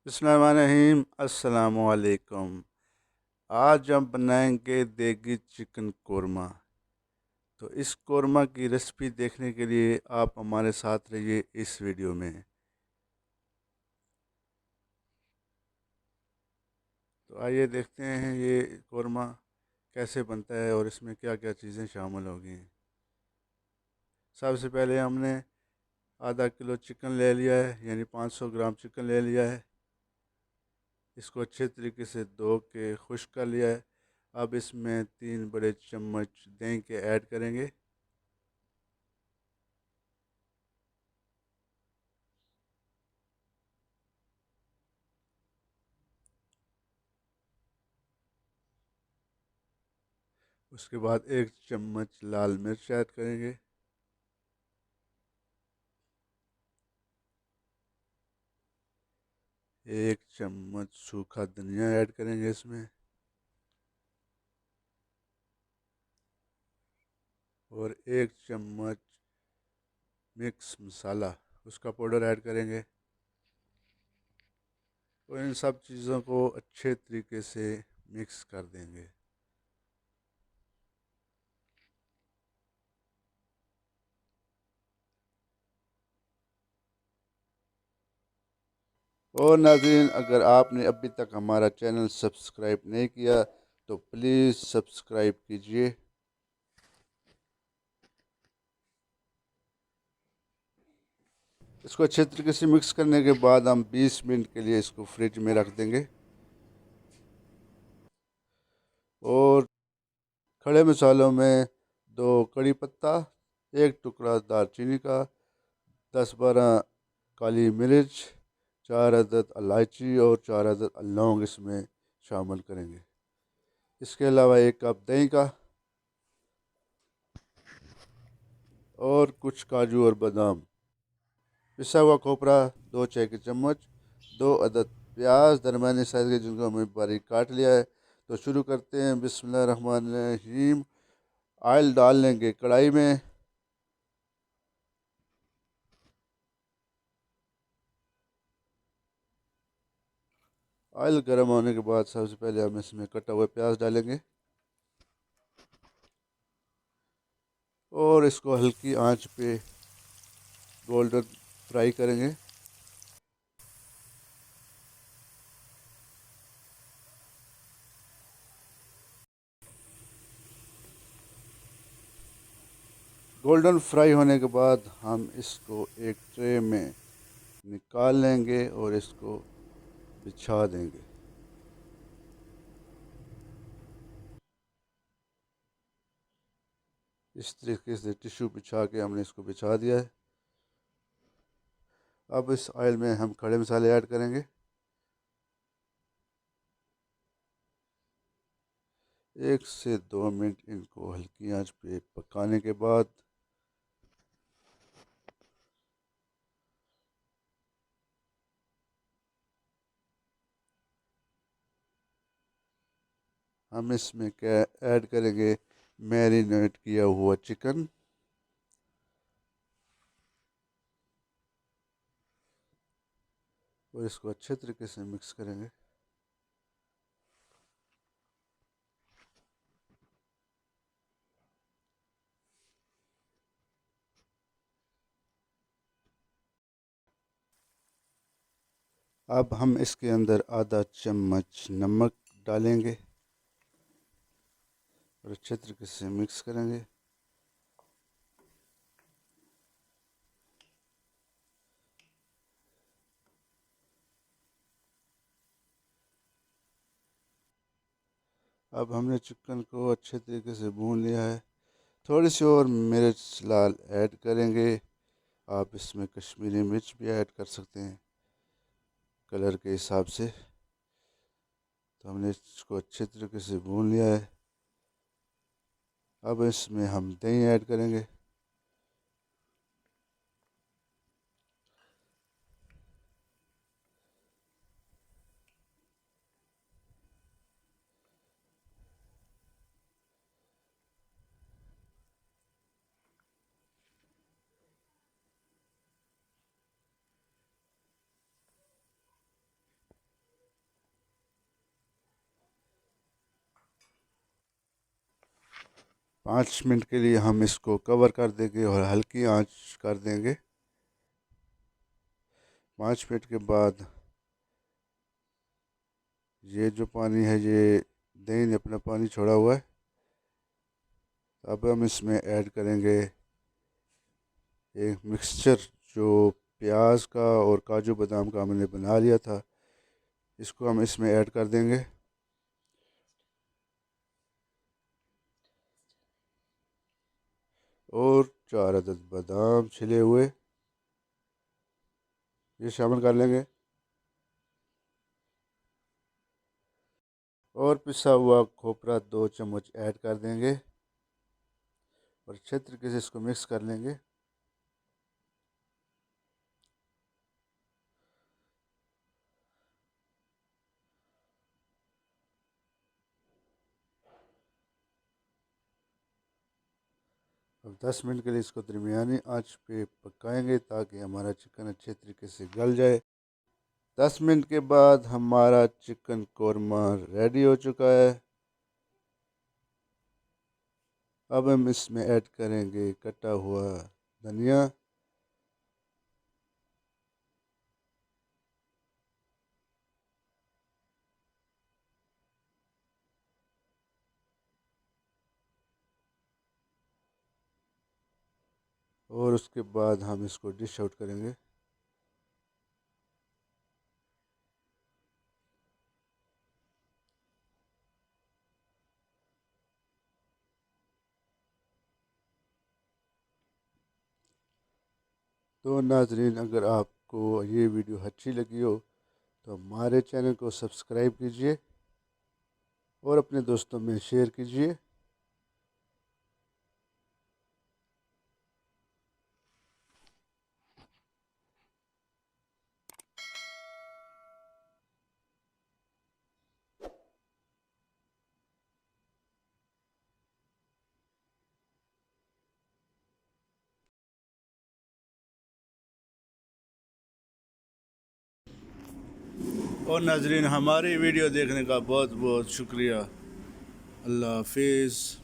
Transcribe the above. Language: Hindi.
बिस्मिल्लाहिर्रहमानिर्रहीम। अस्सलामुअलैकुम। आज हम बनाएंगे देगी चिकन कोरमा। तो इस कोरमा की रेसिपी देखने के लिए आप हमारे साथ रहिए इस वीडियो में। तो आइए देखते हैं ये कोरमा कैसे बनता है और इसमें क्या क्या चीज़ें शामिल होगी। सबसे पहले हमने आधा किलो चिकन ले लिया है, यानी 500 ग्राम चिकन ले लिया है। इसको अच्छे तरीके से धो के खुश्क कर लिया है। अब इसमें 3 बड़े चम्मच दही के ऐड करेंगे। उसके बाद 1 चम्मच लाल मिर्च ऐड करेंगे। 1 चम्मच सूखा धनिया ऐड करेंगे इसमें। और 1 चम्मच मिक्स मसाला, उसका पाउडर ऐड करेंगे। और इन सब चीज़ों को अच्छे तरीके से मिक्स कर देंगे। और नाज़रीन, अगर आपने अभी तक हमारा चैनल सब्सक्राइब नहीं किया तो प्लीज़ सब्सक्राइब कीजिए। इसको अच्छे तरीके से मिक्स करने के बाद हम 20 मिनट के लिए इसको फ्रिज में रख देंगे। और खड़े मसालों में 2 कड़ी पत्ता, 1 टुकड़ा दालचीनी का, 10-12 काली मिर्च, 4 अदद इलायची और 4 अदद लौंग इसमें शामिल करेंगे। इसके अलावा 1 कप दही का और कुछ काजू और बादाम, पिसा हुआ खोपरा 2 चाय के चम्मच, 2 अदद प्याज दरमियाने साइज़ के जिनको हमने बारीक काट लिया है। तो शुरू करते हैं। बिस्मिल्लाहिर्रहमानिर्रहीम। ऑयल डाल लेंगे कढ़ाई में। ऑयल गर्म होने के बाद सबसे पहले हम इसमें कटा हुआ प्याज डालेंगे और इसको हल्की आंच पे गोल्डन फ्राई करेंगे। गोल्डन फ्राई होने के बाद हम इसको एक ट्रे में निकाल लेंगे और इसको बिछा देंगे। इस तरीके से टिश्यू बिछा के हमने इसको बिछा दिया है। अब इस ऑयल में हम खड़े मसाले ऐड करेंगे। 1 से 2 मिनट इनको हल्की आंच पे पकाने के बाद हम इसमें क्या ऐड करेंगे, मैरिनेट किया हुआ चिकन। और इसको अच्छे तरीके से मिक्स करेंगे। अब हम इसके अंदर आधा चम्मच नमक डालेंगे और अच्छे तरीके से मिक्स करेंगे। अब हमने चिकन को अच्छे तरीके से भून लिया है। थोड़ी सी और मिर्च लाल ऐड करेंगे। आप इसमें कश्मीरी मिर्च भी ऐड कर सकते हैं कलर के हिसाब से। तो हमने इसको अच्छे तरीके से भून लिया है। अब इसमें हम दही ऐड करेंगे। 5 मिनट के लिए हम इसको कवर कर देंगे और हल्की आंच कर देंगे। 5 मिनट के बाद ये जो पानी है, ये दही ने अपना पानी छोड़ा हुआ है। अब हम इसमें ऐड करेंगे एक मिक्सचर जो प्याज का और काजू बादाम का हमने बना लिया था, इसको हम इसमें ऐड कर देंगे। और 4 अदद बादाम छिले हुए ये शामिल कर लेंगे। और पिसा हुआ खोपरा 2 चम्मच ऐड कर देंगे और अच्छे तरीके से इसको मिक्स कर लेंगे। अब 10 मिनट के लिए इसको दरमियानी आंच पे पकाएंगे ताकि हमारा चिकन अच्छे तरीके से गल जाए। 10 मिनट के बाद हमारा चिकन कौरमा रेडी हो चुका है। अब हम इसमें ऐड करेंगे कटा हुआ धनिया और उसके बाद हम इसको डिश आउट करेंगे। तो नाजरीन, अगर आपको ये वीडियो अच्छी लगी हो तो हमारे चैनल को सब्सक्राइब कीजिए और अपने दोस्तों में शेयर कीजिए। और नाजरीन, हमारी वीडियो देखने का बहुत बहुत शुक्रिया। अल्लाह हाफिज़।